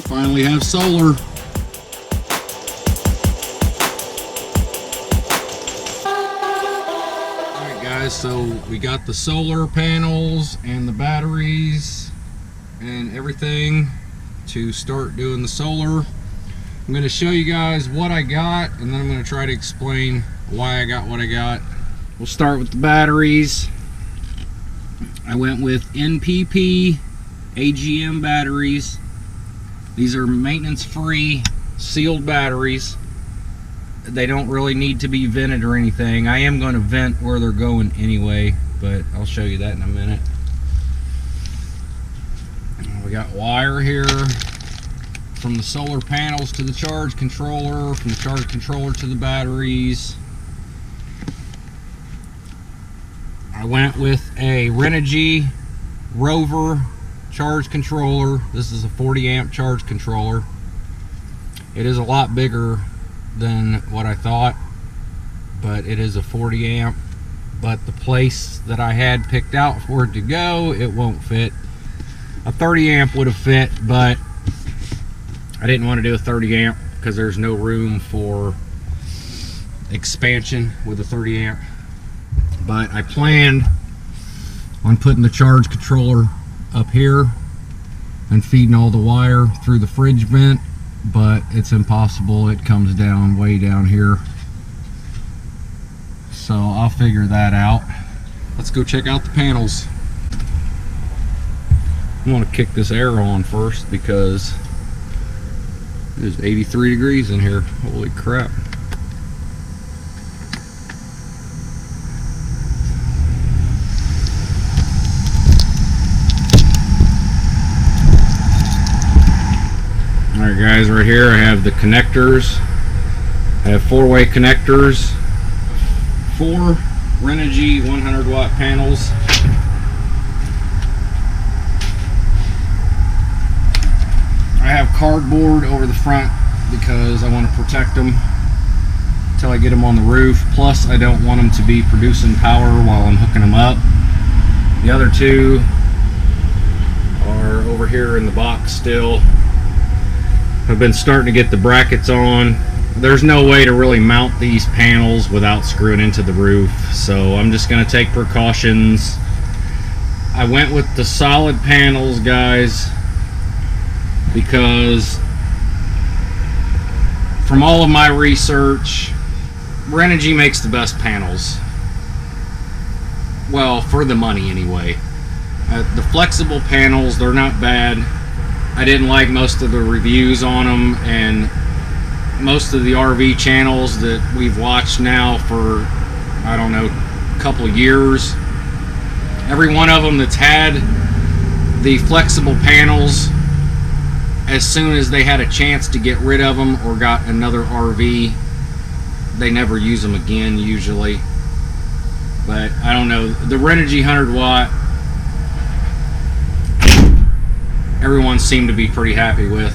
finally have solar. Alright guys, so we got the solar panels and the batteries and everything to start doing the solar. I'm going to show you guys what I got, and then I'm going to try to explain why I got what I got. We'll start with the batteries. I went with NPP AGM batteries. These are maintenance-free sealed batteries. They don't really need to be vented or anything. I am going to vent where they're going anyway, but I'll show you that in a minute. We got wire here from the solar panels to the charge controller, from the charge controller to the batteries. I went with a Renogy Rover charge controller. This is a 40 amp charge controller. It is a lot bigger than what I thought, but it is a 40 amp. But the place that I had picked out for it to go, it won't fit. A 30 amp would have fit, but I didn't want to do a 30 amp because there's no room for expansion with a 30 amp. But I planned on putting the charge controller up here and feeding all the wire through the fridge vent, but it's impossible. It comes down way down here. So I'll figure that out. Let's go check out the panels. I want to kick this air on first because it is 83 degrees in here. Holy crap. Alright guys, right here I have the connectors. I have 4-way connectors. 4 Renogy 100 watt panels. I have cardboard over the front because I want to protect them until I get them on the roof. Plus I don't want them to be producing power while I'm hooking them up. The other 2 are over here in the box still. I've been starting to get the brackets on. There's no way to really mount these panels without screwing into the roof, so I'm just going to take precautions. I went with the solid panels, guys, because from all of my research, Renogy makes the best panels. Well, for the money anyway. The flexible panels, they're not bad. I didn't like most of the reviews on them, and most of the RV channels that we've watched now for, I don't know, a couple of years, every one of them that's had the flexible panels, as soon as they had a chance to get rid of them or got another RV, they never use them again usually. But I don't know, the Renogy 100 watt, everyone seemed to be pretty happy with.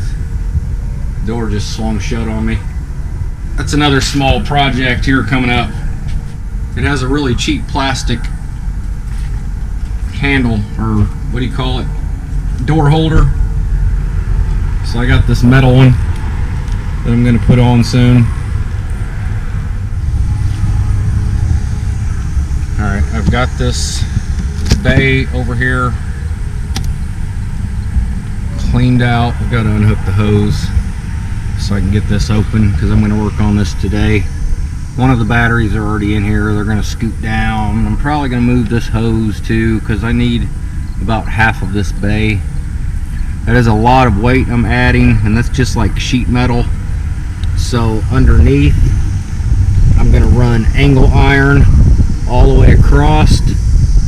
Door just swung shut on me. That's another small project here coming up. It has a really cheap plastic handle, or what do you call it, door holder. So I got this metal one that I'm going to put on soon. Alright, I've got this bay over here cleaned out. I've got to unhook the hose so I can get this open because I'm going to work on this today. One of the batteries are already in here. They're going to scoot down. I'm probably going to move this hose too because I need about half of this bay. That is a lot of weight I'm adding, and that's just like sheet metal. So underneath I'm going to run angle iron all the way across,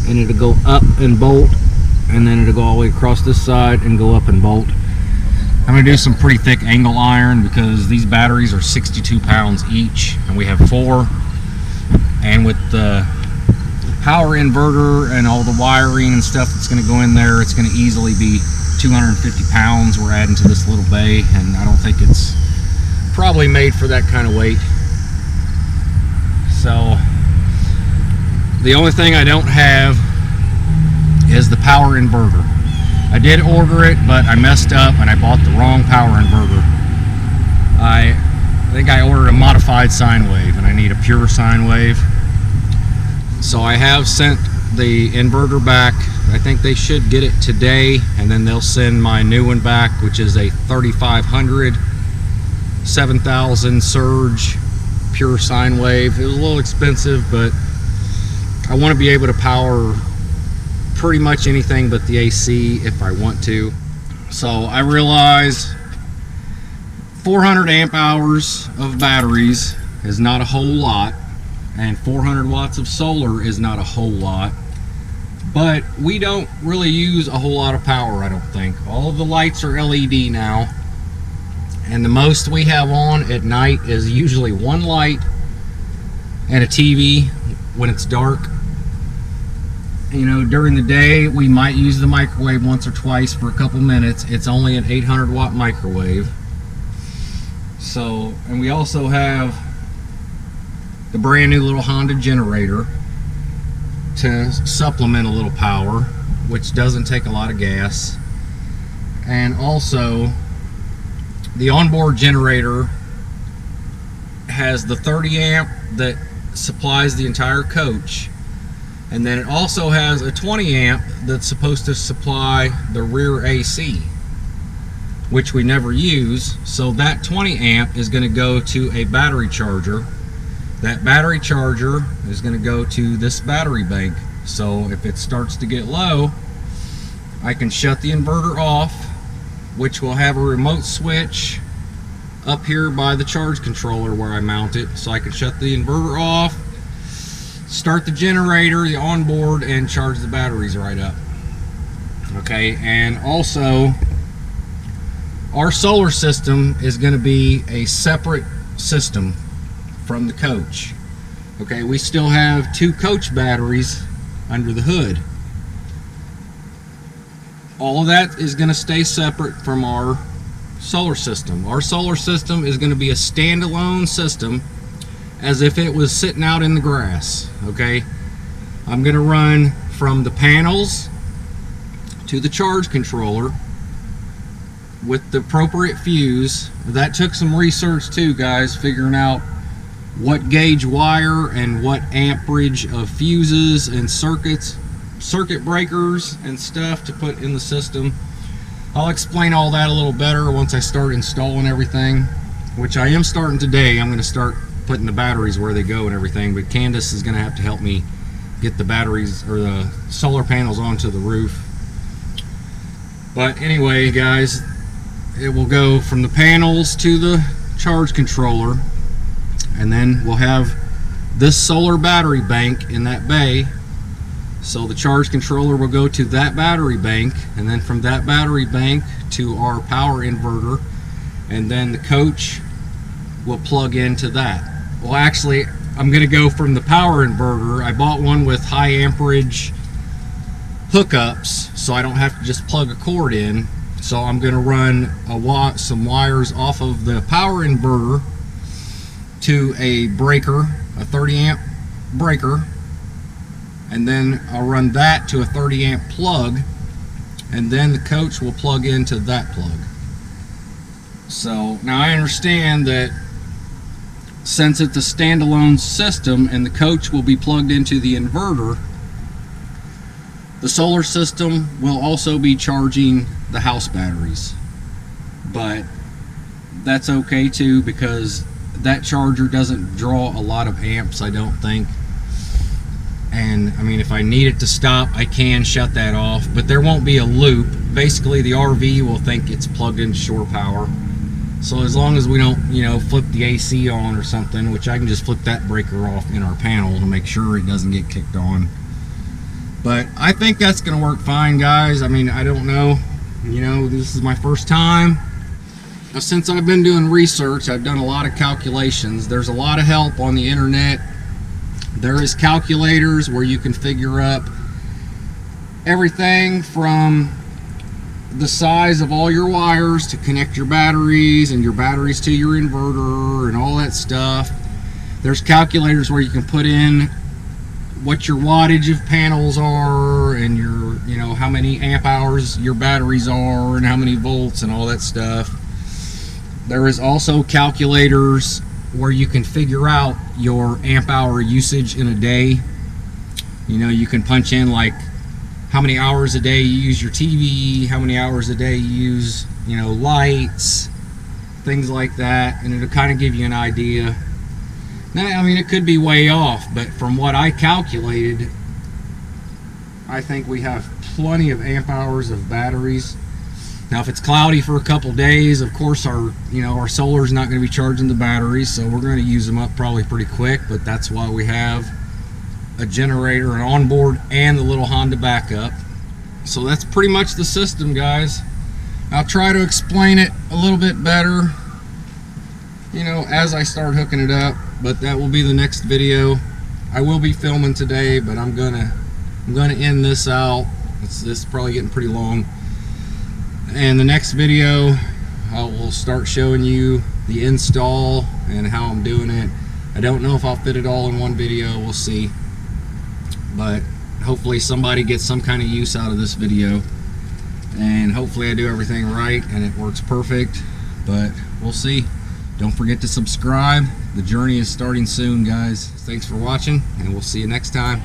and it'll go up and bolt, and then it'll go all the way across this side and go up and bolt. I'm going to do some pretty thick angle iron because these batteries are 62 pounds each, and we have 4. And with the power inverter and all the wiring and stuff that's going to go in there, it's going to easily be 250 pounds we're adding to this little bay, and I don't think it's probably made for that kind of weight. So the only thing I don't have is the power inverter. I did order it, but I messed up and I bought the wrong power inverter. I think I ordered a modified sine wave and I need a pure sine wave. So I have sent the inverter back. I think they should get it today, and then they'll send my new one back, which is a 3500 7000 surge pure sine wave. It was a little expensive, but I want to be able to power pretty much anything but the AC if I want to. So I realize 400 amp hours of batteries is not a whole lot, and 400 watts of solar is not a whole lot, but we don't really use a whole lot of power, I don't think. All of the lights are LED now, and the most we have on at night is usually one light and a TV when it's dark. You know, during the day we might use the microwave once or twice for a couple minutes. It's only an 800 watt microwave. So, and we also have the brand new little Honda generator to supplement a little power, which doesn't take a lot of gas. And also the onboard generator has the 30 amp that supplies the entire coach, and then it also has a 20 amp that's supposed to supply the rear AC, which we never use. So that 20 amp is going to go to a battery charger. That battery charger is going to go to this battery bank. So if it starts to get low, I can shut the inverter off, which will have a remote switch up here by the charge controller where I mount it. So I can shut the inverter off, start the generator, the onboard, and charge the batteries right up. Okay, and also our solar system is going to be a separate system from the coach. Okay, we still have 2 coach batteries under the hood. All of that is going to stay separate from our solar system. Our solar system is going to be a standalone system, as if it was sitting out in the grass. Okay, I'm going to run from the panels to the charge controller with the appropriate fuse. That took some research too, guys, figuring out what gauge wire and what amperage of fuses and circuit breakers and stuff to put in the system. I'll explain all that a little better once I start installing everything, which I am starting today. I'm going to start putting the batteries where they go and everything, but Candace is going to have to help me get the batteries or the solar panels onto the roof. But anyway, guys, it will go from the panels to the charge controller, and then we'll have this solar battery bank in that bay. So the charge controller will go to that battery bank, and then from that battery bank to our power inverter, and then the coach will plug into that. Well, actually, I'm going to go from the power inverter. I bought one with high amperage hookups, so I don't have to just plug a cord in. So I'm going to run some wires off of the power inverter to a breaker, a 30 amp breaker, and then I'll run that to a 30 amp plug, and then the coach will plug into that plug. So now I understand that since it's a standalone system and the coach will be plugged into the inverter, the solar system will also be charging the house batteries. But that's okay too, because that charger doesn't draw a lot of amps, I don't think. And I mean, if I need it to stop, I can shut that off, but there won't be a loop. Basically, the RV will think it's plugged into shore power. So as long as we don't, you know, flip the AC on or something, which I can just flip that breaker off in our panel to make sure it doesn't get kicked on. But I think that's going to work fine, guys. I mean, I don't know. You know, this is my first time. Now, since I've been doing research, I've done a lot of calculations. There's a lot of help on the internet. There is calculators where you can figure up everything from the size of all your wires to connect your batteries and your batteries to your inverter and all that stuff. There's calculators where you can put in what your wattage of panels are, and your, you know, how many amp hours your batteries are, and how many volts and all that stuff. There is also calculators where you can figure out your amp hour usage in a day. You know, you can punch in like how many hours a day you use your TV, how many hours a day you use, you know, lights, things like that, and it'll kind of give you an idea. Now, I mean, it could be way off, but from what I calculated, I think we have plenty of amp hours of batteries. Now, if it's cloudy for a couple days, of course our, you know, our solar is not going to be charging the batteries, so we're going to use them up probably pretty quick. But that's why we have a generator, an onboard, and the little Honda backup. So that's pretty much the system, guys. I'll try to explain it a little bit better, you know, as I start hooking it up. But that will be the next video. I will be filming today, but I'm gonna end this out. This is probably getting pretty long. And the next video, I will start showing you the install and how I'm doing it. I don't know if I'll fit it all in one video. We'll see. But hopefully somebody gets some kind of use out of this video. And hopefully I do everything right and it works perfect. But we'll see. Don't forget to subscribe. The journey is starting soon, guys. Thanks for watching, and we'll see you next time.